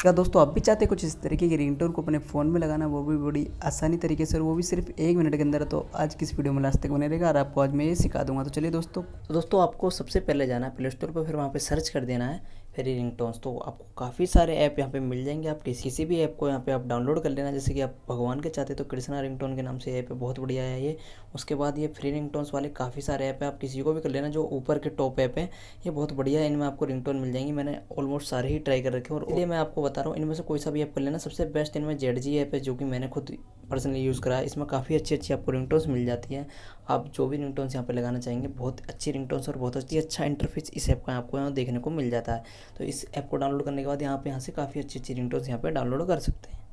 क्या दोस्तों आप भी चाहते हैं कुछ इस तरीके की रिंगटोन को अपने फ़ोन में लगाना, वो भी बड़ी आसानी तरीके से और वो भी सिर्फ 1 मिनट के अंदर। तो आज की इस वीडियो में लास्ट तक बने रहेगा और आपको आज मैं ये सिखा दूंगा। तो चलिए दोस्तों आपको सबसे पहले जाना है प्ले स्टोर पर, फिर वहाँ पे सर्च कर देना है फ्री रिंगटोन्स। तो आपको काफ़ी सारे ऐप यहाँ पे मिल जाएंगे। आप किसी भी ऐप को यहाँ पे आप डाउनलोड कर लेना। जैसे कि आप भगवान के चाहते तो कृष्णा रिंगटोन के नाम से ऐप है, बहुत बढ़िया है ये। उसके बाद ये फ्री रिंगटोन्स वाले काफ़ी सारे ऐप है, आप किसी को भी कर लेना। जो ऊपर के टॉप ऐप है ये बहुत बढ़िया है, इनमें आपको रिंगटोन मिल जाएंगी। मैंने ऑलमोस्ट सारे ही ट्राई कर रखे हैं और इसलिए मैं आपको बता रहा हूँ इनमें से कोई सा भी ऐप कर लेना। सबसे बेस्ट इनमें जेड ऐप है, जो कि मैंने खुद पर्सनली यूज़ करा है। इसमें काफ़ी अच्छी आपको रिंगटोन्स मिल जाती हैं। आप जो भी रिंगटोन्स यहाँ पे लगाना चाहेंगे, बहुत अच्छी रिंगटोन्स और बहुत अच्छा इंटरफेस इस ऐप का आपको यहाँ देखने को मिल जाता है। तो इस ऐप को डाउनलोड करने के बाद यहाँ से काफ़ी अच्छी रिंगटोन्स यहाँ पे डाउनलोड कर सकते हैं।